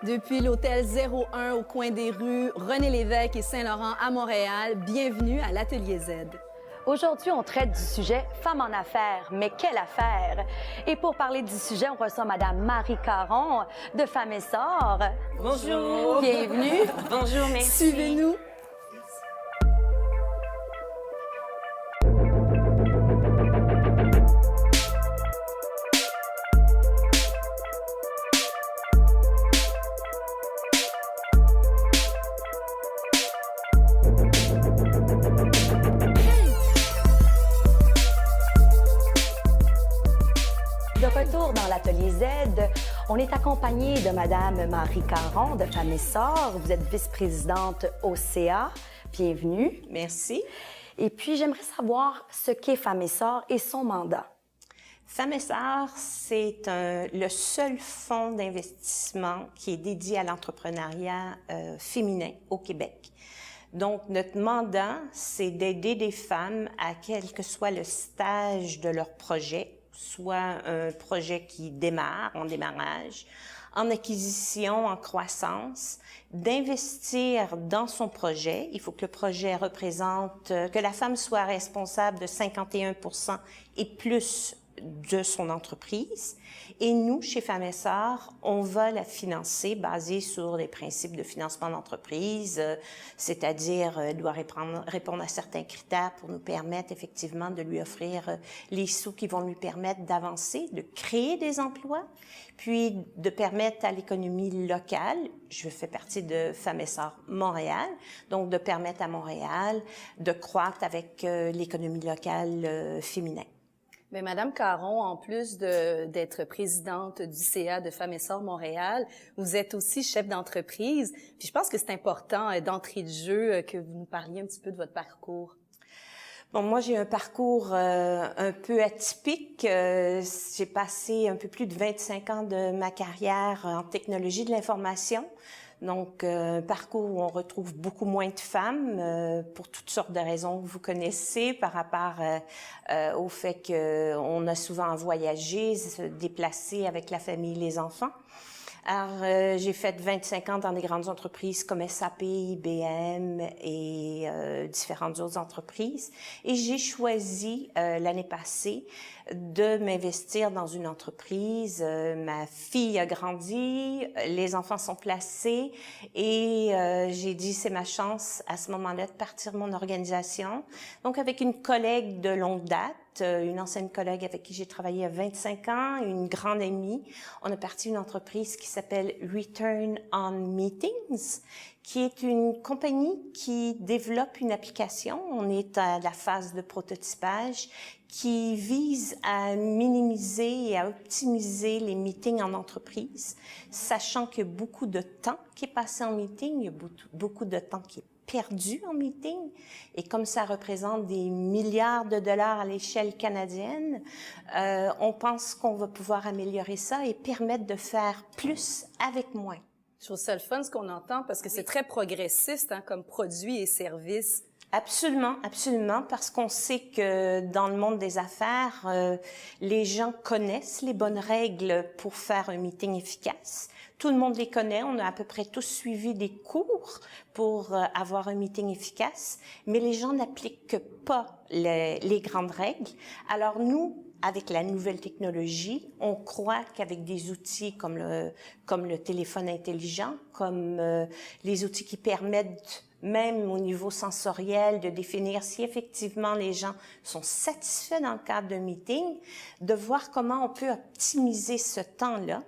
Depuis l'hôtel 01 au coin des rues René-Lévesque et Saint-Laurent à Montréal, bienvenue à l'Atelier Z. Aujourd'hui, on traite du sujet « Femmes en affaires ». Mais quelle affaire? Et pour parler du sujet, on reçoit Madame Marie Caron de Femmes et Sort. Bonjour. Bienvenue. Bonjour, merci. Suivez-nous. De retour dans l'Atelier Z, on est accompagné de Madame Marie Caron de Femmes et Sort. Vous êtes vice-présidente au CA. Bienvenue. Merci. Et puis, j'aimerais savoir ce qu'est Femmes et Sort et son mandat. Femmes et Sœurs, c'est le seul fonds d'investissement qui est dédié à l'entrepreneuriat féminin au Québec. Donc, notre mandat, c'est d'aider des femmes à quel que soit le stage de leur projet, soit un projet qui démarre, en démarrage, en acquisition, en croissance, d'investir dans son projet. Il faut que le projet représente, que la femme soit responsable de 51% et plus de son entreprise. Et nous, chez Femmes et Sœurs, on va la financer basée sur les principes de financement d'entreprise, c'est-à-dire elle doit répondre à certains critères pour nous permettre effectivement de lui offrir les sous qui vont lui permettre d'avancer, de créer des emplois, puis de permettre à l'économie locale, je fais partie de Femmes et Sœurs Montréal, donc de permettre à Montréal de croître avec l'économie locale féminin. Mais Madame Caron, en plus d'être présidente du CA de Femmes et Sœurs Montréal, vous êtes aussi chef d'entreprise. Puis je pense que c'est important d'entrée de jeu que vous nous parliez un petit peu de votre parcours. Bon, moi, j'ai un parcours un peu atypique. J'ai passé un peu plus de 25 ans de ma carrière en technologie de l'information. Donc, un parcours où on retrouve beaucoup moins de femmes pour toutes sortes de raisons que vous connaissez par rapport au fait qu'on a souvent voyagé, se déplacer avec la famille, les enfants. Alors, j'ai fait 25 ans dans des grandes entreprises comme SAP, IBM et différentes autres entreprises. Et j'ai choisi l'année passée de m'investir dans une entreprise. Ma fille a grandi, les enfants sont placés et j'ai dit c'est ma chance à ce moment-là de partir mon organisation. Donc, avec une collègue de longue date, une ancienne collègue avec qui j'ai travaillé il y a 25 ans, une grande amie. On a parti une entreprise qui s'appelle Return on Meetings, qui est une compagnie qui développe une application. On est à la phase de prototypage qui vise à minimiser et à optimiser les meetings en entreprise, sachant qu'il y a beaucoup de temps qui est passé en meeting, il y a beaucoup de temps qui est perdu en meeting, et comme ça représente des milliards de dollars à l'échelle canadienne, on pense qu'on va pouvoir améliorer ça et permettre de faire plus avec moins. Je trouve ça le fun ce qu'on entend parce que c'est très progressiste comme produit et service. Absolument, absolument, parce qu'on sait que dans le monde des affaires, les gens connaissent les bonnes règles pour faire un meeting efficace. Tout le monde les connaît, on a à peu près tous suivi des cours pour avoir un meeting efficace, mais les gens n'appliquent pas les grandes règles. Alors nous, avec la nouvelle technologie, on croit qu'avec des outils comme le téléphone intelligent, comme les outils qui permettent même au niveau sensoriel, de définir si effectivement les gens sont satisfaits dans le cadre d'un meeting, de voir comment on peut optimiser ce temps-là.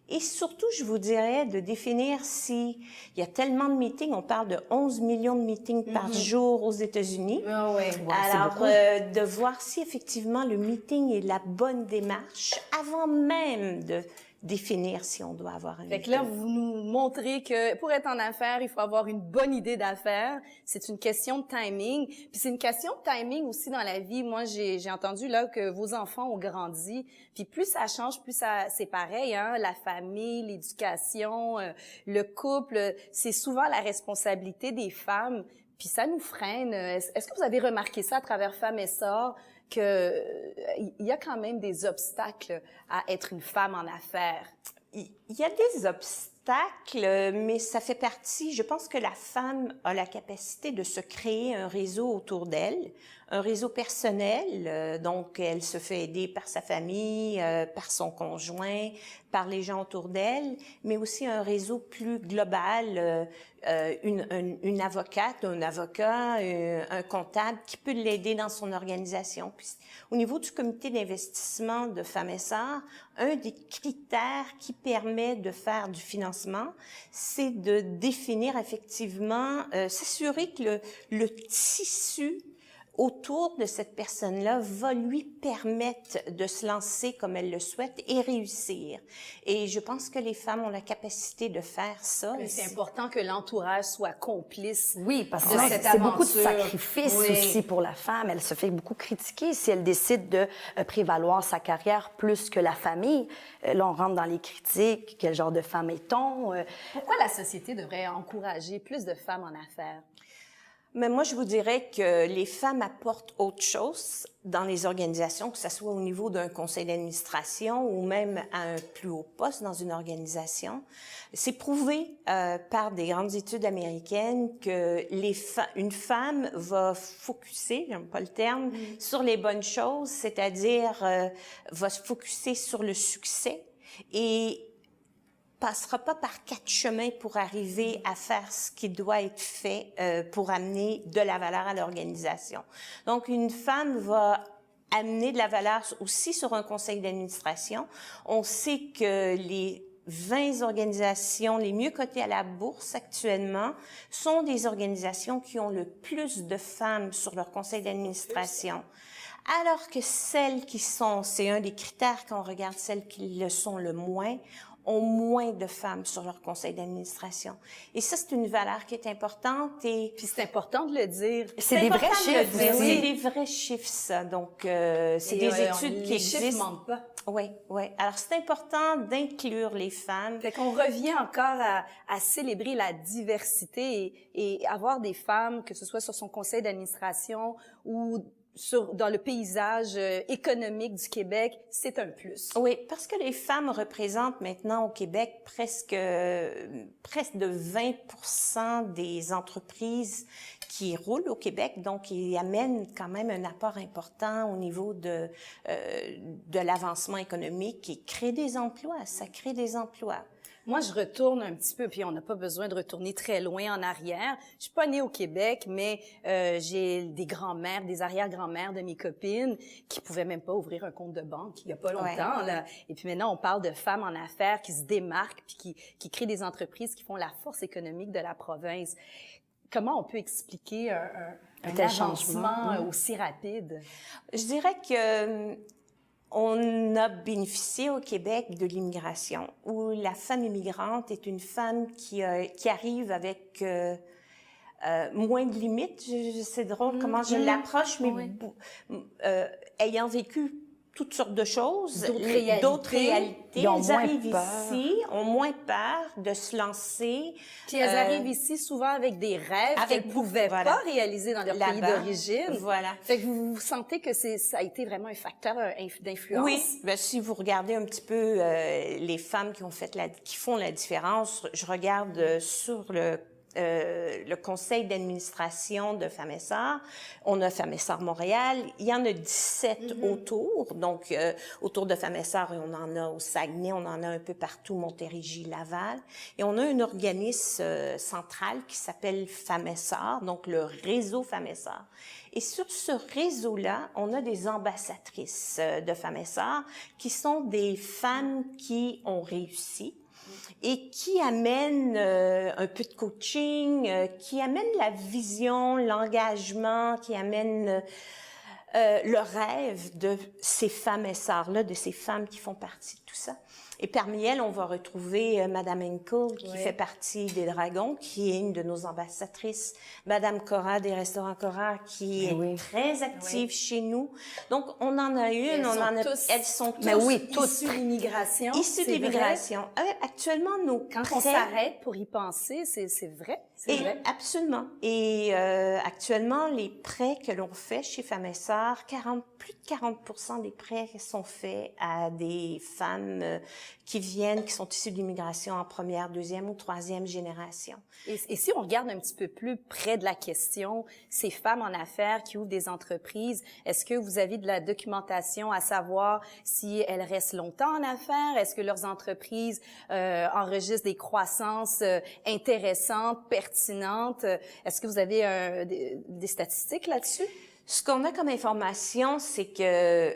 Et surtout, je vous dirais de définir si il y a tellement de meetings, on parle de 11 millions de meetings par jour aux États-Unis. Ah ouais, alors, de voir si effectivement le meeting est la bonne démarche avant même de définir si on doit avoir un meeting. Fait que là, vous nous montrez que pour être en affaires, il faut avoir une bonne idée d'affaires. C'est une question de timing. Puis c'est une question de timing aussi dans la vie. Moi, j'ai entendu là que vos enfants ont grandi. Puis plus ça change, plus ça c'est pareil. La famille, l'éducation, le couple, c'est souvent la responsabilité des femmes. Puis ça nous freine. Est-ce que vous avez remarqué ça à travers Femmes et Sœurs? Il y a quand même des obstacles à être une femme en affaires. Il y a des obstacles obstacle, mais ça fait partie, je pense que la femme a la capacité de se créer un réseau autour d'elle, un réseau personnel, donc elle se fait aider par sa famille, par son conjoint, par les gens autour d'elle, mais aussi un réseau plus global, une avocate, un avocat, un comptable qui peut l'aider dans son organisation. Puis, au niveau du comité d'investissement de Femmes et Sœurs, un des critères qui permet de faire du financement, c'est de définir effectivement, s'assurer que le tissu autour de cette personne-là va lui permettre de se lancer comme elle le souhaite et réussir. Et je pense que les femmes ont la capacité de faire ça. C'est important que l'entourage soit complice. Oui, parce de que cette c'est beaucoup de aventure. sacrifices aussi pour la femme. Elle se fait beaucoup critiquer si elle décide de prévaloir sa carrière plus que la famille. Là, on rentre dans les critiques. Quel genre de femme est-on? Pourquoi la société devrait encourager plus de femmes en affaires? Mais moi, je vous dirais que les femmes apportent autre chose dans les organisations, que ce soit au niveau d'un conseil d'administration ou même à un plus haut poste dans une organisation. C'est prouvé par des grandes études américaines que une femme va focuser, j'aime pas le terme, sur les bonnes choses, c'est-à-dire va se focuser sur le succès et passera pas par 4 chemins pour arriver à faire ce qui doit être fait pour amener de la valeur à l'organisation. Donc, une femme va amener de la valeur aussi sur un conseil d'administration. On sait que les 20 organisations les mieux cotées à la bourse actuellement sont des organisations qui ont le plus de femmes sur leur conseil d'administration. Alors que celles qui sont, c'est un des critères quand on regarde celles qui le sont le moins, ont moins de femmes sur leur conseil d'administration. Et ça, c'est une valeur qui est importante et... Puis c'est important de le dire. C'est des vrais chiffres. C'est des vrais chiffres, ça. Donc, c'est des études qui existent. Les chiffres mentent pas. Oui, oui. Alors, c'est important d'inclure les femmes. Fait qu'on revient encore à célébrer la diversité et avoir des femmes, que ce soit sur son conseil d'administration ou dans le paysage économique du Québec, c'est un plus. Oui, parce que les femmes représentent maintenant au Québec presque de 20% des entreprises qui roulent au Québec, donc ils amènent quand même un apport important au niveau de l'avancement économique et créent des emplois, ça crée des emplois. Moi, je retourne un petit peu, puis on n'a pas besoin de retourner très loin en arrière. Je suis pas née au Québec, mais j'ai des grands-mères, des arrière-grands-mères de mes copines qui pouvaient même pas ouvrir un compte de banque il y a pas longtemps. Ouais. Là. Et puis maintenant, on parle de femmes en affaires qui se démarquent, puis qui créent des entreprises qui font la force économique de la province. Comment on peut expliquer un avancement aussi rapide? Je dirais que on a bénéficié au Québec de l'immigration, où la femme immigrante est une femme qui arrive avec moins de limites. C'est drôle comment je l'approche, mais ayant vécu toutes sortes de choses, d'autres réalités. Elles arrivent ici, ont moins peur de se lancer. Puis elles arrivent ici souvent avec des rêves qu'elles pouvaient pas réaliser dans leur pays d'origine. Voilà. Fait que vous sentez que ça a été vraiment un facteur d'influence? Oui. Ben, si vous regardez un petit peu les femmes qui font la différence, je regarde sur le conseil d'administration de Femmes et Sœurs. On a Femmes et Sœurs Montréal. Il y en a 17 autour. Donc, autour de Femmes et Sœurs, on en a au Saguenay, on en a un peu partout, Montérégie, Laval. Et on a un organisme central qui s'appelle Femmes et Sœurs, donc le réseau Femmes et Sœurs. Et sur ce réseau-là, on a des ambassadrices de Femmes et Sœurs qui sont des femmes qui ont réussi et qui amènent un peu de coaching, qui amènent la vision, l'engagement, qui amènent le rêve de ces femmes et sœurs-là, de ces femmes qui font partie de tout ça. Et parmi elles, on va retrouver Madame Hinkle, qui fait partie des Dragons, qui est une de nos ambassadrices. Madame Cora des Restaurants Cora, qui est très active chez nous. Donc, on en a une, elles sont tous issues d'immigration. Issues d'immigration. Actuellement, quand on s'arrête pour y penser, c'est vrai. C'est vrai. Absolument. Et actuellement, les prêts que l'on fait chez Femmes et Sœurs, plus de 40% des prêts sont faits à des femmes qui sont issus de l'immigration en première, deuxième ou troisième génération. Et si on regarde un petit peu plus près de la question, ces femmes en affaires qui ouvrent des entreprises, est-ce que vous avez de la documentation à savoir si elles restent longtemps en affaires? Est-ce que leurs entreprises enregistrent des croissances intéressantes, pertinentes? Est-ce que vous avez des statistiques là-dessus? Ce qu'on a comme information, c'est que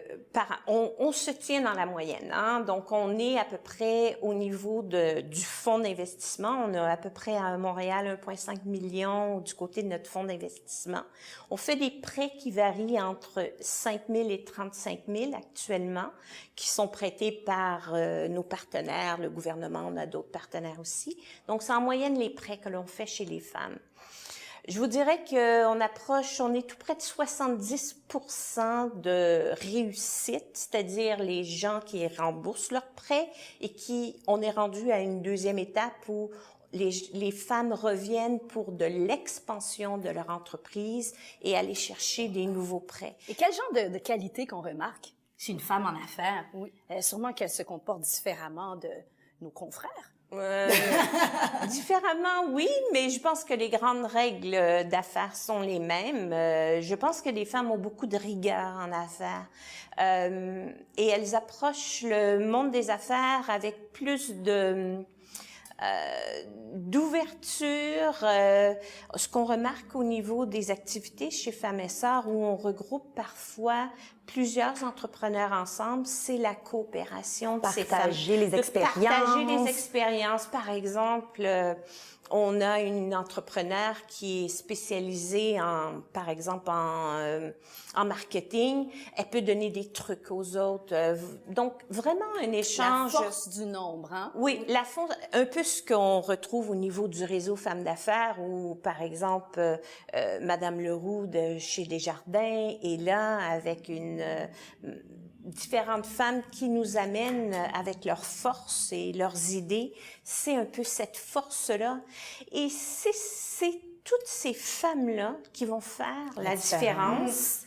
on se tient dans la moyenne. Hein? Donc, on est à peu près au niveau du fonds d'investissement. On a à peu près à Montréal 1,5 million du côté de notre fonds d'investissement. On fait des prêts qui varient entre 5 000 et 35 000 actuellement, qui sont prêtés par nos partenaires, le gouvernement. On a d'autres partenaires aussi. Donc, c'est en moyenne les prêts que l'on fait chez les femmes. Je vous dirais on est tout près de 70% de réussite, c'est-à-dire les gens qui remboursent leurs prêts et on est rendu à une deuxième étape où les femmes reviennent pour de l'expansion de leur entreprise et aller chercher des nouveaux prêts. Et quel genre de qualité qu'on remarque chez une femme en affaires? Oui. Sûrement qu'elle se comporte différemment de nos confrères. Différemment, oui, mais je pense que les grandes règles d'affaires sont les mêmes. Je pense que les femmes ont beaucoup de rigueur en affaires et elles approchent le monde des affaires avec plus d'ouverture. Ce qu'on remarque au niveau des activités chez Femmes et Sœurs, où on regroupe parfois plusieurs entrepreneurs ensemble, c'est la coopération de ces femmes. Partager les expériences. Partager les expériences. Par exemple, on a une entrepreneur qui est spécialisée par exemple, en marketing. Elle peut donner des trucs aux autres. Donc, vraiment un échange. La force du nombre, hein? Oui, un peu ce qu'on retrouve au niveau du réseau Femmes d'affaires où, par exemple, Madame Leroux de chez Desjardins est là avec différentes femmes qui nous amènent avec leurs forces et leurs idées. C'est un peu cette force-là. Et c'est toutes ces femmes-là qui vont faire la différence.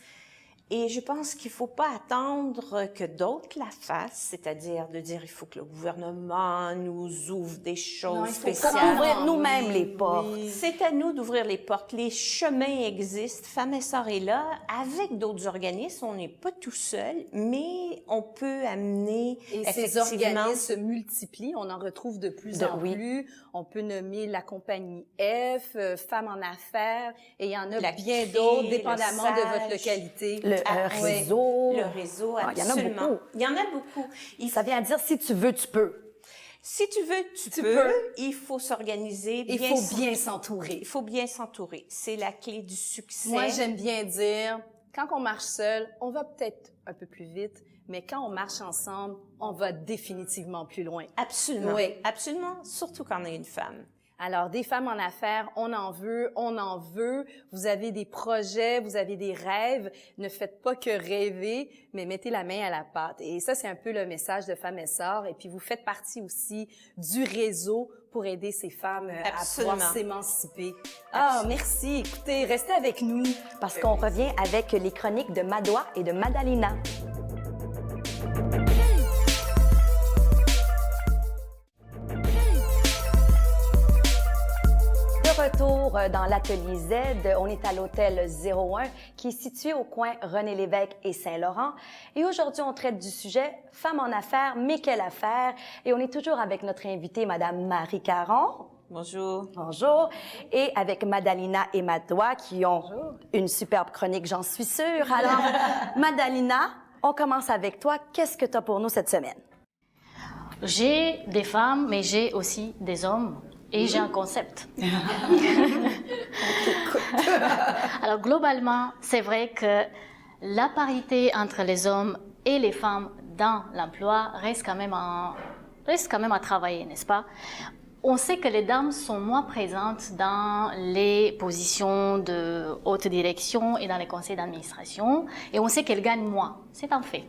Et je pense qu'il faut pas attendre que d'autres la fassent, c'est-à-dire de dire il faut que le gouvernement nous ouvre des choses spéciales. Il faut ouvrir nous-mêmes les portes. Oui. C'est à nous d'ouvrir les portes. Les chemins existent. Femmes et Sœurs est là. Avec d'autres organismes, on n'est pas tout seul, mais on peut amener et ces organismes se multiplient. On en retrouve de plus en plus. On peut nommer la compagnie F, Femmes en affaires, et il y en a bien d'autres, dépendamment de votre localité. Le réseau. Le réseau, absolument. Il y en a beaucoup. Ça vient à dire si tu veux, tu peux. Si tu veux, tu peux. Il faut s'organiser. Il faut bien s'entourer. Il faut bien s'entourer. C'est la clé du succès. Moi, j'aime bien dire, quand on marche seul, on va peut-être un peu plus vite, mais quand on marche ensemble, on va définitivement plus loin. Absolument. Oui. Absolument. Surtout quand on est une femme. Alors, des femmes en affaires, on en veut, on en veut. Vous avez des projets, vous avez des rêves. Ne faites pas que rêver, mais mettez la main à la pâte. Et ça, c'est un peu le message de Femmes et Sœurs. Et puis, vous faites partie aussi du réseau pour aider ces femmes à pouvoir s'émanciper. Ah, merci. Écoutez, restez avec nous. Parce qu'on revient avec les chroniques de Madoua et de Madalina. Retour dans l'Atelier Z. On est à l'hôtel 01 qui est situé au coin René-Lévesque et Saint-Laurent. Et aujourd'hui, on traite du sujet « Femmes en affaires, mais quelle affaire ?» Et on est toujours avec notre invitée, Madame Marie Caron. Bonjour. Bonjour. Et avec Madalina et Madoua qui ont une superbe chronique, j'en suis sûre. Alors, Madalina, on commence avec toi. Qu'est-ce que tu as pour nous cette semaine? J'ai des femmes, mais j'ai aussi des hommes. Et j'ai un concept. Alors, globalement, c'est vrai que la parité entre les hommes et les femmes dans l'emploi reste quand même à travailler, n'est-ce pas? On sait que les dames sont moins présentes dans les positions de haute direction et dans les conseils d'administration, et on sait qu'elles gagnent moins. C'est un fait.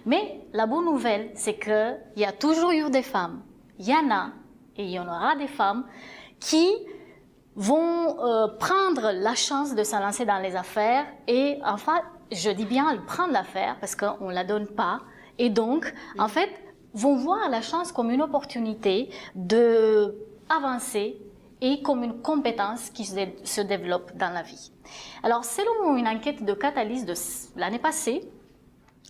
Mais la bonne nouvelle, c'est qu'il y a toujours eu des femmes. Il y en a. Et il y en aura des femmes qui vont prendre la chance de se lancer dans les affaires et, enfin, je dis bien prendre l'affaire parce qu'on ne la donne pas. Et donc, en fait, vont voir la chance comme une opportunité d'avancer et comme une compétence qui se développe dans la vie. Alors, selon une enquête de Catalyst de l'année passée,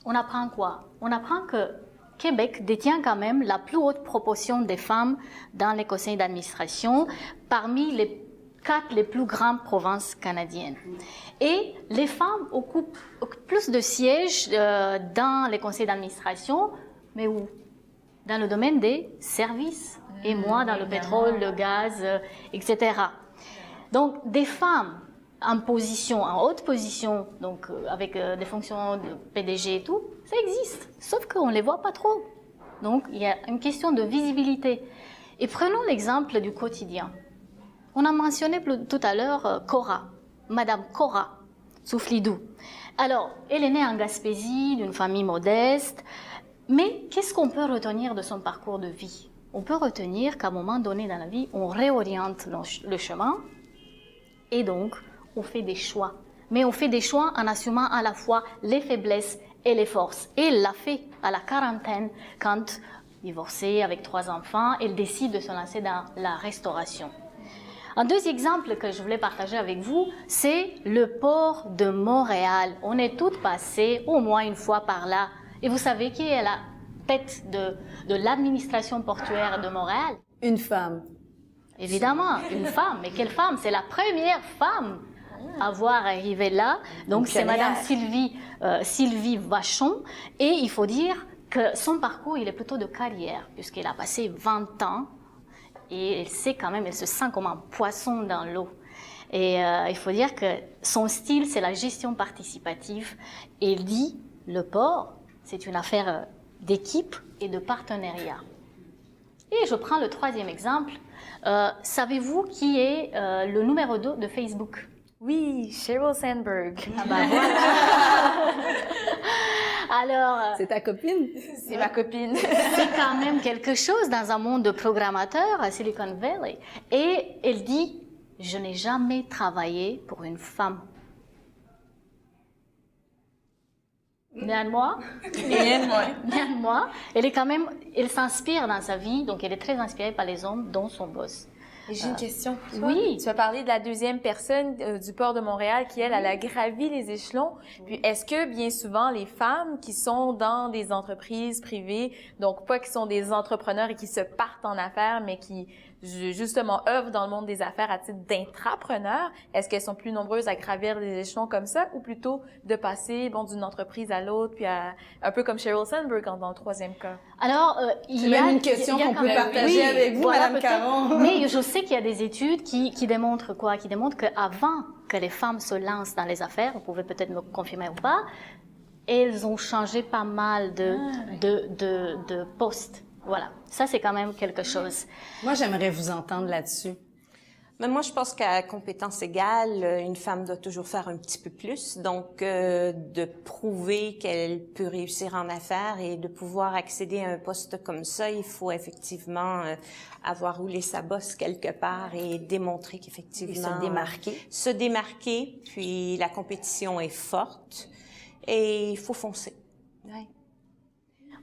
on apprend quoi? On apprend que Québec détient quand même la plus haute proportion des femmes dans les conseils d'administration parmi les 4 les plus grandes provinces canadiennes. Et les femmes occupent plus de sièges dans les conseils d'administration, mais où? Dans le domaine des services, et moi dans le pétrole, le gaz, etc. Donc, des femmes en haute position, donc avec des fonctions de PDG et tout, ça existe, sauf qu'on ne les voit pas trop. Donc, il y a une question de visibilité. Et prenons l'exemple du quotidien. On a mentionné tout à l'heure Cora, Madame Cora Souflidou. Alors, elle est née en Gaspésie, d'une famille modeste, mais qu'est-ce qu'on peut retenir de son parcours de vie? On peut retenir qu'à un moment donné dans la vie, on réoriente le chemin et donc on fait des choix. Mais on fait des choix en assumant à la fois les faiblesses et les forces. Et elle l'a fait à la quarantaine quand, divorcée avec 3 enfants, elle décide de se lancer dans la restauration. Un deuxième exemple que je voulais partager avec vous, c'est le port de Montréal. On est toutes passées au moins une fois par là. Et vous savez qui est la tête de l'administration portuaire de Montréal? Une femme. Évidemment, une femme. Mais quelle femme? C'est la première femme à voir arriver là. Donc c'est Madame Sylvie Vachon. Et il faut dire que son parcours, il est plutôt de carrière, puisqu'elle a passé 20 ans. Et elle sait quand même, elle se sent comme un poisson dans l'eau. Et il faut dire que son style, c'est la gestion participative. Et elle dit, le port, c'est une affaire d'équipe et de partenariat. Et je prends le 3e exemple. Savez-vous qui est le numéro 2 de Facebook? Oui, Sheryl Sandberg. Ah bah voilà. Alors, c'est ta copine? C'est ma copine. C'est quand même quelque chose dans un monde de programmateurs à Silicon Valley. Et elle dit, je n'ai jamais travaillé pour une femme. Bien de moi. Elle s'inspire dans sa vie, donc elle est très inspirée par les hommes, dont son boss. Et j'ai une question. Oui. Tu as parlé de la 2e personne du port de Montréal qui, elle a gravi les échelons. Puis, est-ce que bien souvent, les femmes qui sont dans des entreprises privées, donc pas qui sont des entrepreneurs et qui se partent en affaires, mais qui justement œuvrent dans le monde des affaires à titre d'intrapreneurs, est-ce qu'elles sont plus nombreuses à gravir les échelons comme ça ou plutôt de passer d'une entreprise à l'autre, puis un peu comme Sheryl Sandberg dans le 3e cas? Alors, il y a même une question qu'on peut partager avec vous, voilà, Madame Caron. Mais je sais qu'il y a des études qui démontrent quoi? Qui démontrent qu'avant que les femmes se lancent dans les affaires, vous pouvez peut-être me confirmer ou pas, elles ont changé pas mal de postes. Voilà, ça c'est quand même quelque chose. Moi, j'aimerais vous entendre là-dessus. Mais moi, je pense qu'à compétence égale, une femme doit toujours faire un petit peu plus. Donc, de prouver qu'elle peut réussir en affaires et de pouvoir accéder à un poste comme ça, il faut effectivement avoir roulé sa bosse quelque part et démontrer qu'effectivement... se démarquer. Se démarquer, puis la compétition est forte et il faut foncer. Ouais.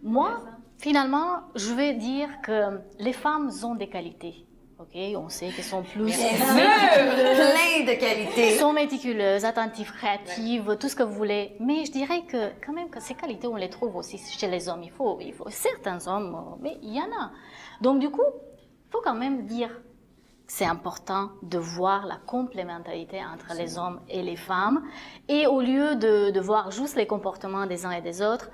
Moi, finalement, je vais dire que les femmes ont des qualités. Ok, on sait qu'elles sont plus plein de qualités. Elles sont méticuleuses, attentives, créatives, tout ce que vous voulez. Mais je dirais que quand même que ces qualités, on les trouve aussi chez les hommes. Il faut certains hommes, mais il y en a. Donc du coup, il faut quand même dire que c'est important de voir la complémentarité entre les hommes et les femmes. Et au lieu de voir juste les comportements des uns et des autres,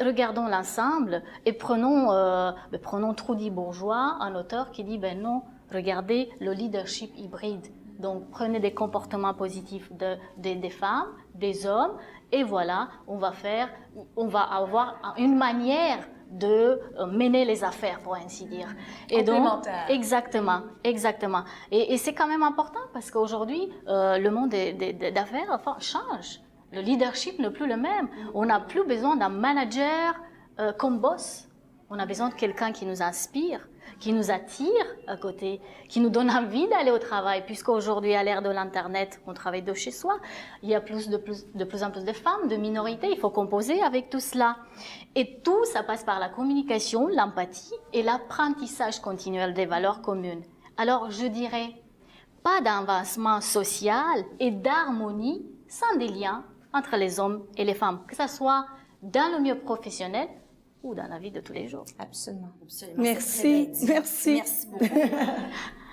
regardons l'ensemble et prenons Trudy Bourgeois, un auteur qui dit non. Regardez le leadership hybride. Donc, prenez des comportements positifs des femmes, des hommes, et voilà, on va avoir une manière de mener les affaires, pour ainsi dire. Et donc, exactement. Et c'est quand même important parce qu'aujourd'hui, le monde des affaires change. Le leadership n'est plus le même. On n'a plus besoin d'un manager comme boss. On a besoin de quelqu'un qui nous inspire. qui nous attire à côté, qui nous donne envie d'aller au travail, puisqu'aujourd'hui, à l'ère de l'Internet, on travaille de chez soi. Il y a de plus en plus de femmes, de minorités. Il faut composer avec tout cela. Et tout, ça passe par la communication, l'empathie et l'apprentissage continuel des valeurs communes. Alors, je dirais, pas d'avancement social et d'harmonie sans des liens entre les hommes et les femmes, que ce soit dans le milieu professionnel ou dans la vie de tous les jours. Absolument. Absolument. Merci, merci. Merci beaucoup.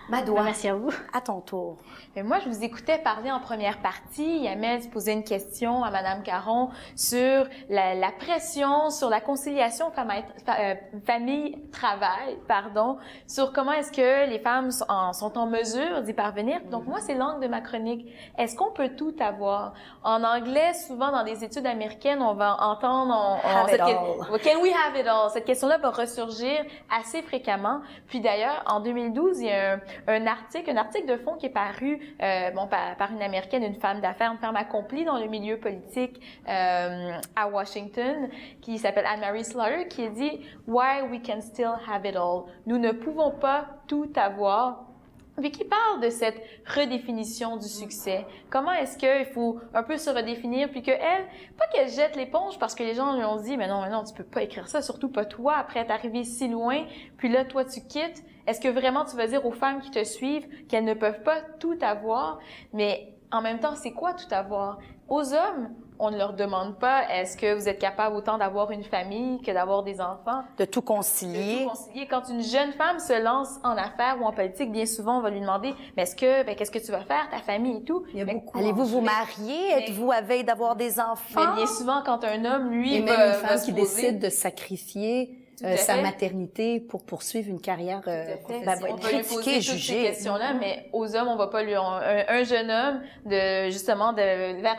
Madoua, Merci à vous. à ton tour. Mais moi, je vous écoutais parler en première partie. Yamel posait une question à Madame Caron sur la pression, sur la conciliation famille-travail, sur comment est-ce que les femmes sont en mesure d'y parvenir. Donc, moi, c'est l'angle de ma chronique. Est-ce qu'on peut tout avoir? En anglais, souvent, dans des études américaines, on va entendre Can we have it all? Cette question-là va ressurgir assez fréquemment. Puis d'ailleurs, en 2012, il y a un article de fond qui est paru par une Américaine, une femme d'affaires, une femme accomplie dans le milieu politique à Washington, qui s'appelle Anne-Marie Slaughter, qui a dit « Why we can still have it all ». Nous ne pouvons pas tout avoir. Puis qui parle de cette redéfinition du succès. Comment est-ce qu'il faut un peu se redéfinir, puis qu'elle, pas qu'elle jette l'éponge parce que les gens lui ont dit « mais non, tu peux pas écrire ça, surtout pas toi, après être arrivé si loin, puis là, toi, tu quittes ». Est-ce que vraiment tu vas dire aux femmes qui te suivent qu'elles ne peuvent pas tout avoir? Mais en même temps, c'est quoi tout avoir? Aux hommes, on ne leur demande pas est-ce que vous êtes capable autant d'avoir une famille que d'avoir des enfants? De tout concilier. Quand une jeune femme se lance en affaires ou en politique, bien souvent, on va lui demander mais qu'est-ce que tu vas faire, ta famille et tout? Allez-vous vous marier? Êtes-vous à veille d'avoir des enfants? Mais bien souvent, quand un homme, lui, et même une femme qui décide de sacrifier sa maternité pour poursuivre une carrière on va lui poser toutes ces questions-là, mais aux hommes, on va pas lui... Un jeune homme, vers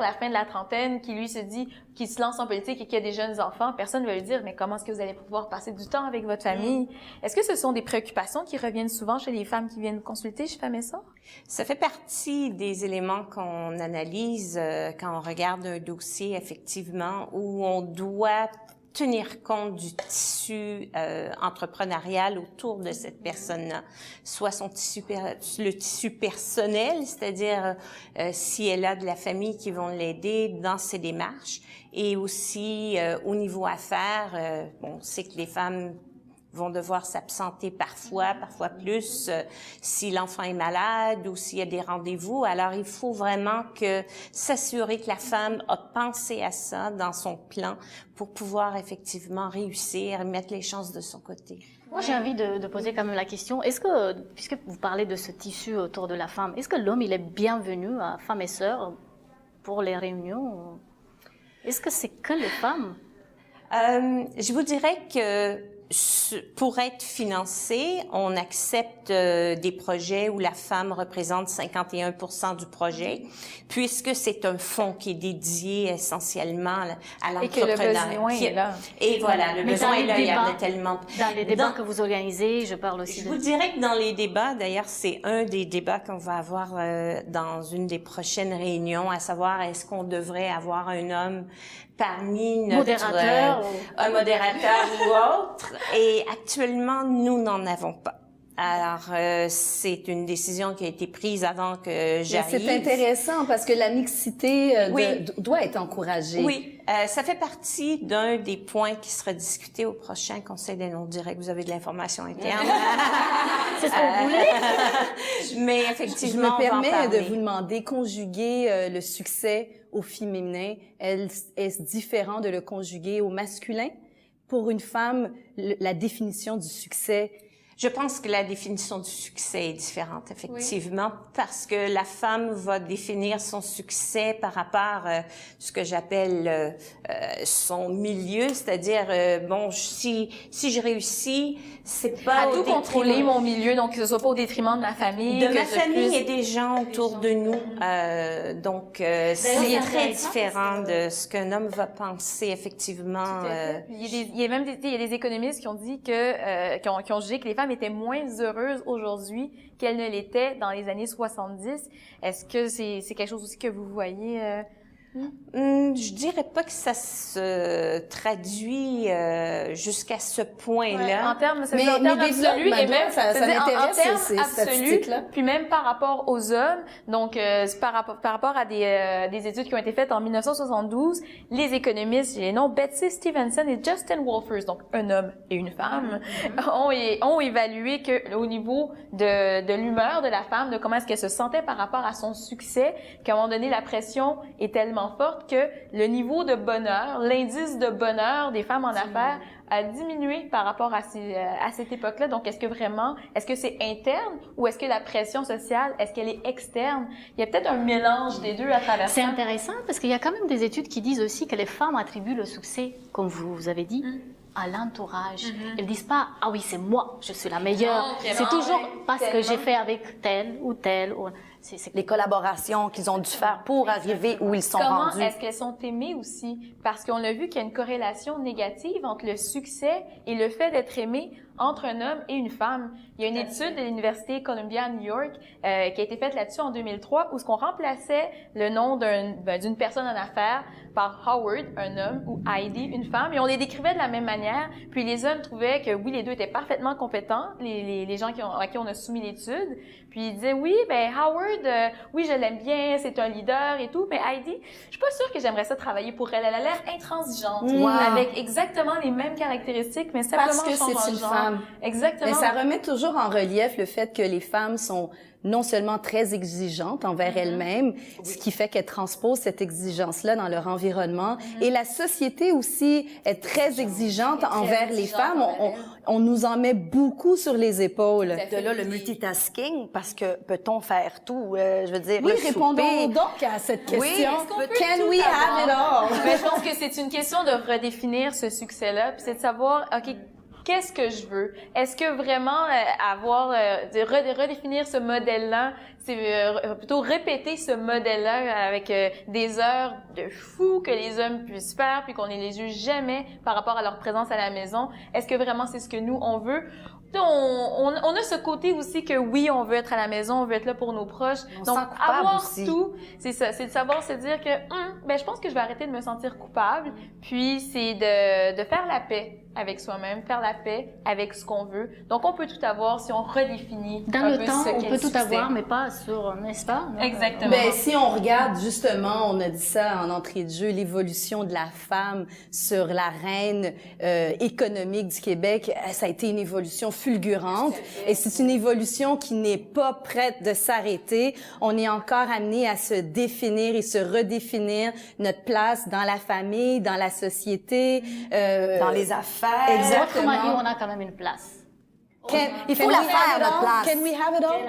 la fin de la trentaine, qui lui se dit, qui se lance en politique et qui a des jeunes enfants, personne ne va lui dire, mais comment est-ce que vous allez pouvoir passer du temps avec votre famille? Est-ce que ce sont des préoccupations qui reviennent souvent chez les femmes qui viennent consulter chez Femmes et Essor? Ça fait partie des éléments qu'on analyse quand on regarde un dossier, effectivement, où on doit tenir compte du tissu entrepreneurial autour de cette personne-là, soit le tissu personnel, c'est-à-dire si elle a de la famille qui vont l'aider dans ses démarches, et aussi au niveau affaires, on sait que les femmes vont devoir s'absenter parfois plus, si l'enfant est malade ou s'il y a des rendez-vous. Alors, il faut vraiment s'assurer que la femme a pensé à ça dans son plan pour pouvoir effectivement réussir et mettre les chances de son côté. Moi, j'ai envie de poser quand même la question, est-ce que, puisque vous parlez de ce tissu autour de la femme, est-ce que l'homme, il est bienvenu à Femmes et Sœurs pour les réunions? Est-ce que c'est que les femmes? Je vous dirais que pour être financé, on accepte des projets où la femme représente 51% du projet, puisque c'est un fonds qui est dédié essentiellement à l'entrepreneuriat. Et que le besoin est là. Et voilà, le besoin est là, il y en a tellement. Dans les débats que vous organisez, je parle aussi Je vous dirais que dans les débats, d'ailleurs, c'est un des débats qu'on va avoir dans une des prochaines réunions, à savoir est-ce qu'on devrait avoir un homme parmi notre un modérateur ou autre. Et actuellement, nous n'en avons pas. Alors, c'est une décision qui a été prise avant que j'arrive. C'est intéressant parce que la mixité doit être encouragée. Oui, ça fait partie d'un des points qui sera discuté au prochain Conseil des noms directs. Vous avez de l'information interne. C'est ce que vous voulez. Mais effectivement, je me permets de vous demander, conjuguer le succès au féminin, est-ce différent de le conjuguer au masculin? Pour une femme, la définition du succès... Je pense que la définition du succès est différente, effectivement, parce que la femme va définir son succès par rapport à ce que j'appelle son milieu, c'est-à-dire, si je réussis, c'est pas à tout contrôler mon milieu, donc que ce soit pas au détriment de ma famille. De ma famille et des gens autour de nous. Donc, c'est très différent de ce qu'un homme va penser, effectivement. Il y a des économistes qui ont dit qui ont jugé que les femmes étaient moins heureuses aujourd'hui qu'elles ne l'étaient dans les années 70. Est-ce que c'est quelque chose aussi que vous voyez? Je dirais pas que ça se traduit jusqu'à ce point-là. En termes, Mais absolus, et même, ça m'intéresse, en termes ces absolus, statistiques-là. puis même par rapport aux hommes, donc c'est par rapport à des études qui ont été faites en 1972, les économistes, j'ai les noms, Betsy Stevenson et Justin Wolfers, donc un homme et une femme, ont évalué que au niveau de l'humeur de la femme, de comment est-ce qu'elle se sentait par rapport à son succès, qu'à un moment donné, la pression est tellement forte que le niveau de bonheur, l'indice de bonheur des femmes en affaires a diminué par rapport à cette époque-là. Donc, est-ce que c'est interne ou est-ce que la pression sociale, est-ce qu'elle est externe? Il y a peut-être un mélange des deux à travers ça. C'est intéressant parce qu'il y a quand même des études qui disent aussi que les femmes attribuent le succès, comme vous avez dit, à l'entourage. Elles disent pas « Ah oui, c'est moi, je suis la meilleure ». C'est toujours parce que j'ai fait avec tel ou tel. Ou... Les collaborations qu'ils ont dû faire pour arriver où ils sont Comment rendus. est-ce qu'elles sont aimées aussi? Parce qu'on a vu qu'il y a une corrélation négative entre le succès et le fait d'être aimé entre un homme et une femme. Il y a une étude de l'Université Columbia à New York qui a été faite là-dessus en 2003 où ce qu'on remplaçait le nom d'une personne en affaires par Howard, un homme, ou Heidi, une femme, et on les décrivait de la même manière. Puis les hommes trouvaient que oui, les deux étaient parfaitement compétents, les gens à qui on a soumis l'étude. Puis ils disaient oui, ben Howard, oui, je l'aime bien, c'est un leader et tout, mais Heidi, je suis pas sûre que j'aimerais ça travailler pour elle. Elle a l'air intransigeante, avec exactement les mêmes caractéristiques, mais simplement Parce que c'est une femme. Exactement. Mais ça remet toujours en relief le fait que les femmes sont non seulement très exigeantes envers elles-mêmes, ce qui fait qu'elles transposent cette exigence-là dans leur environnement. Et la société aussi est très exigeante envers les femmes. On nous en met beaucoup sur les épaules. De là, le multitasking, parce que peut-on faire tout? Je veux dire, Oui, le répondons souper. donc à cette question. est-ce qu'on peut Can tout we have it all? Mais je pense que c'est une question de redéfinir ce succès-là, puis c'est de savoir, OK, qu'est-ce que je veux? Est-ce que vraiment redéfinir ce modèle-là, c'est plutôt répéter ce modèle-là avec des heures de fou que les hommes puissent faire puis qu'on ne les juge jamais par rapport à leur présence à la maison? Est-ce que vraiment c'est ce que nous, on veut? On a ce côté aussi que oui, on veut être à la maison, on veut être là pour nos proches. Donc, avoir aussi. tout, c'est ça, c'est de savoir se dire que, ben, je pense que je vais arrêter de me sentir coupable. Puis, c'est de faire la paix avec soi-même, faire la paix avec ce qu'on veut. Donc, on peut tout avoir si on redéfinit Dans un le peu temps, ce on qu'est peut le tout succès. avoir, mais pas sur, n'est-ce pas? Non? Exactement. Ben, si on regarde justement, on a dit ça en entrée de jeu, l'évolution de la femme sur l'arène économique du Québec, ça a été une évolution fulgurante. Et c'est une évolution qui n'est pas prête de s'arrêter. On est encore amené à se définir et se redéfinir notre place dans la famille, dans la société, Dans les affaires. Exactement. Autrement dit, on a quand même une place. Il faut la faire, notre place. Can we have it all?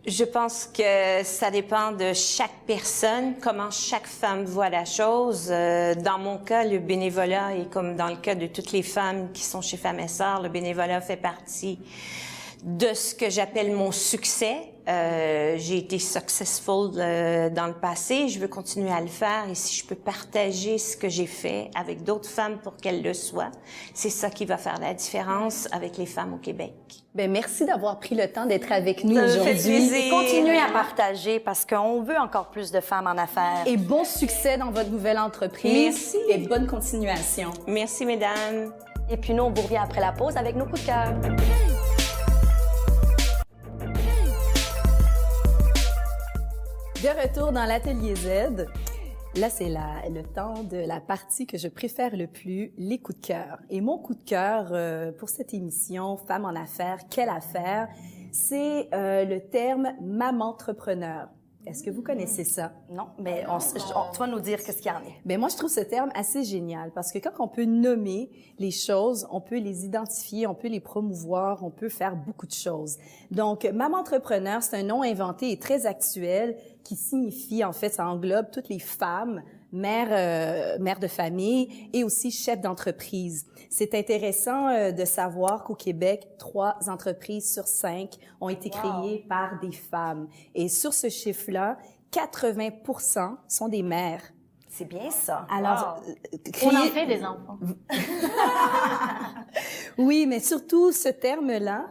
Je pense que ça dépend de chaque personne, comment chaque femme voit la chose. Dans mon cas, le bénévolat, et comme dans le cas de toutes les femmes qui sont chez Femmes et Sœurs, le bénévolat fait partie de ce que j'appelle mon succès. J'ai été successful dans le passé, je veux continuer à le faire, et si je peux partager ce que j'ai fait avec d'autres femmes pour qu'elles le soient, c'est ça qui va faire la différence avec les femmes au Québec. Ben, merci d'avoir pris le temps d'être avec nous Ça me fait aujourd'hui. plaisir. Continuez à partager parce qu'on veut encore plus de femmes en affaires. Et bon succès dans votre nouvelle entreprise. Merci. Et bonne continuation. Merci, mesdames. Et puis nous, on vous revient après la pause avec nos coups de cœur. De retour dans l'Atelier Z. Là, c'est le temps de la partie que je préfère le plus, les coups de cœur. Et mon coup de cœur pour cette émission, Femmes en affaires, quelle affaire, c'est le terme « maman-entrepreneur ». Est-ce que vous connaissez ça? Non, mais tu vas nous dire qu'est-ce qu'il y en est. Ben moi, je trouve ce terme assez génial parce que quand on peut nommer les choses, on peut les identifier, on peut les promouvoir, on peut faire beaucoup de choses. Donc, Maman Entrepreneur, c'est un nom inventé et très actuel qui signifie, en fait, ça englobe toutes les femmes, mères de famille et aussi chefs d'entreprise. C'est intéressant de savoir qu'au Québec, 3 entreprises sur 5 ont été créées par des femmes. Et sur ce chiffre-là, 80% sont des mères. C'est bien ça. Alors, On en fait des enfants. Oui, mais surtout, ce terme-là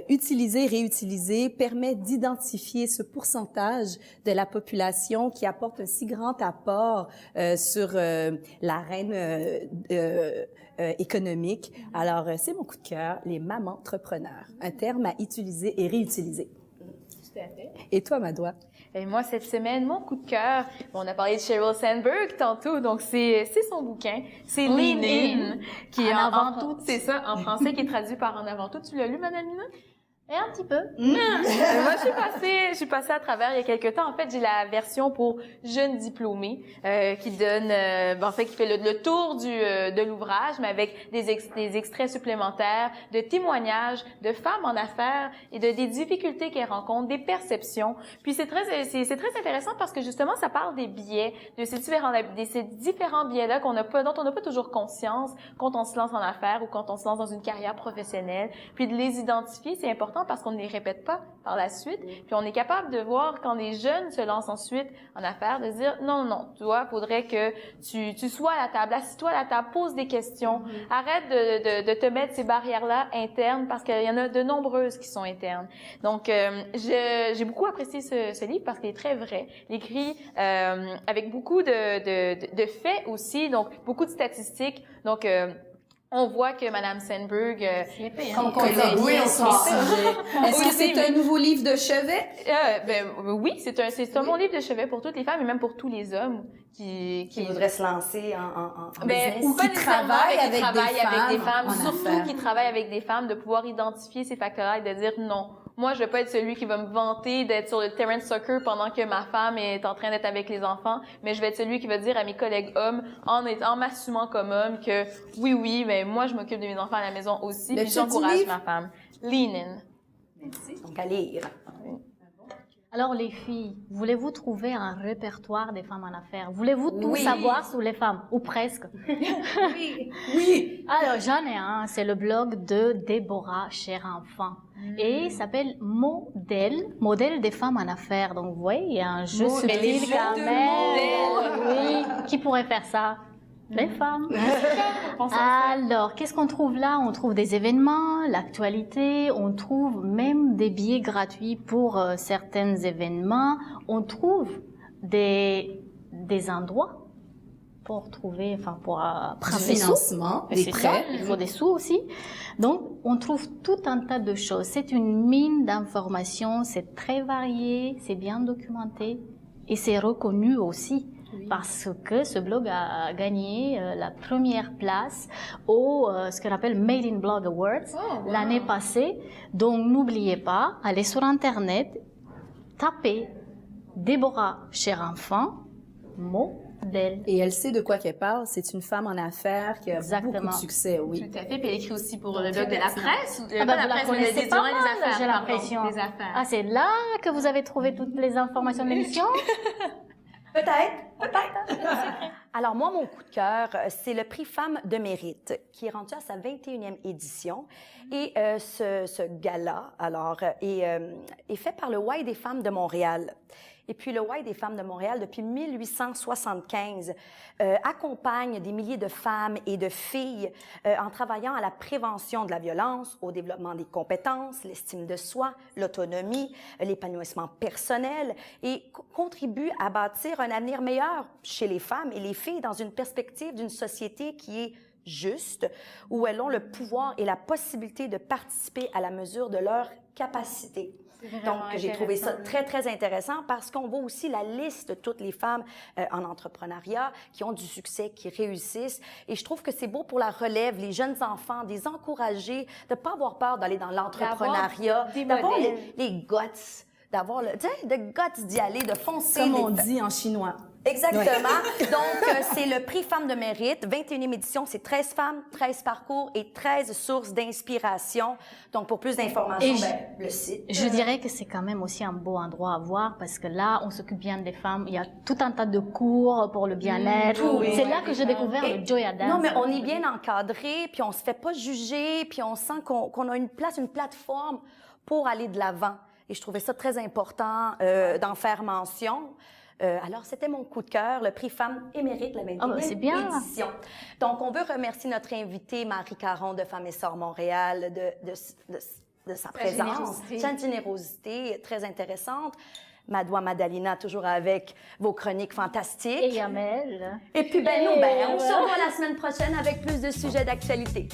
Utiliser, réutiliser permet d'identifier ce pourcentage de la population qui apporte un si grand apport sur l'arène économique. Alors, c'est mon coup de cœur, les mamans entrepreneurs, un terme à utiliser et réutiliser. Tout à fait. Et toi, Madoua? Et moi, cette semaine, mon coup de cœur, on a parlé de Sheryl Sandberg tantôt, donc c'est son bouquin, c'est Lean In, qui est En avant tout. c'est ça, en français, qui est traduit par En avant tout. Tu l'as lu, Madame Lina? Et un petit peu. Moi, je suis passée à travers il y a quelques temps. En fait, j'ai la version pour jeunes diplômés qui donne, en fait, qui fait le tour de l'ouvrage, mais avec des extraits supplémentaires de témoignages de femmes en affaires et des difficultés qu'elles rencontrent, des perceptions. Puis c'est très intéressant parce que justement, ça parle des biais, de ces différents biais-là dont on n'a pas toujours conscience quand on se lance en affaires ou quand on se lance dans une carrière professionnelle. Puis de les identifier, c'est important parce qu'on ne les répète pas par la suite. Puis on est capable de voir quand les jeunes se lancent ensuite en affaires, de dire non, toi, faudrait que tu sois à la table, assis-toi à la table, pose des questions, arrête de te mettre ces barrières-là internes parce qu'il y en a de nombreuses qui sont internes. Donc, j'ai beaucoup apprécié ce livre parce qu'il est très vrai. Il est écrit avec beaucoup de faits aussi, donc beaucoup de statistiques. Donc, on voit que Madame Sandberg, On collabore son sujet. Est-ce que c'est un nouveau livre de chevet? oui, c'est un bon livre de chevet pour toutes les femmes et même pour tous les hommes qui voudraient se lancer en business. ou pas qui travaillent avec des femmes en surtout affaires. qui travaillent avec des femmes, de pouvoir identifier ces facteurs-là et de dire non. Moi, je vais pas être celui qui va me vanter d'être sur le terrain de soccer pendant que ma femme est en train d'être avec les enfants, mais je vais être celui qui va dire à mes collègues hommes, en m'assumant comme homme, que oui, mais moi, je m'occupe de mes enfants à la maison aussi, puis j'encourage ma femme. Lean in. Merci. Donc, à lire. Alors les filles, voulez-vous trouver un répertoire des femmes en affaires? Voulez-vous tout savoir sur les femmes? Ou presque? Oui. Alors j'en ai un, c'est le blog de Déborah Cher-Enfant. Et il s'appelle Modèle des femmes en affaires. Donc vous voyez, il y a un jeu subtil quand même. Oui, qui pourrait faire ça? Les femmes. Alors, qu'est-ce qu'on trouve là? On trouve des événements, l'actualité, on trouve même des billets gratuits pour certains événements, on trouve des endroits pour trouver, pour prendre des financement, sous. des prêts. Il faut des sous aussi. Donc, on trouve tout un tas de choses. C'est une mine d'informations, c'est très varié, c'est bien documenté et c'est reconnu aussi. Parce que ce blog a gagné la première place au ce qu'on appelle Made in Blog Awards l'année passée. Donc n'oubliez pas, allez sur Internet, tapez Déborah Cher-Enfant, modèle. Et elle sait de quoi qu'elle parle. C'est une femme en affaires qui a beaucoup de succès, oui. Tout à fait. Puis elle écrit aussi pour le blog de la presse. Vous la connaissez pas mal, j'ai l'impression. Les affaires. Ah, c'est là que vous avez trouvé toutes les informations de l'émission? Peut-être. Alors moi, mon coup de cœur, c'est le prix Femmes de mérite, qui est rendu à sa 21e édition. Et ce gala, est fait par le Y des femmes de Montréal. Et puis le Y des femmes de Montréal, depuis 1875, accompagne des milliers de femmes et de filles en travaillant à la prévention de la violence, au développement des compétences, l'estime de soi, l'autonomie, l'épanouissement personnel et contribue à bâtir un avenir meilleur chez les femmes et les filles dans une perspective d'une société qui est juste, où elles ont le pouvoir et la possibilité de participer à la mesure de leurs capacités. Donc, j'ai trouvé ça très, très intéressant parce qu'on voit aussi la liste de toutes les femmes en entrepreneuriat qui ont du succès, qui réussissent. Et je trouve que c'est beau pour la relève, les jeunes enfants, des encourager, de pas avoir peur d'aller dans l'entrepreneuriat, d'avoir les guts, d'avoir le guts d'y aller, de foncer. Comme on dit en chinois. Exactement. Donc, c'est le prix Femmes de mérite, 21e édition. C'est 13 femmes, 13 parcours et 13 sources d'inspiration. Donc, pour plus d'informations, le site. Je dirais que c'est quand même aussi un beau endroit à voir parce que là, on s'occupe bien des femmes. Il y a tout un tas de cours pour le bien-être. C'est là que j'ai découvert le Joya Dance. Non, mais on est bien encadré, puis on se fait pas juger, puis on sent qu'on a une plateforme pour aller de l'avant. Et je trouvais ça très important d'en faire mention. Alors, c'était mon coup de cœur, le prix Femmes émérite, la 21e édition. Donc, on veut remercier notre invitée, Marie Caron de Femmes et Sœurs Montréal, de sa Sa présence, générosité. sa générosité très intéressante. Madoua Madalina, toujours avec vos chroniques fantastiques. Et Yamel. Et puis, ben, nous, ben, on se revoit la semaine prochaine avec plus de sujets d'actualité.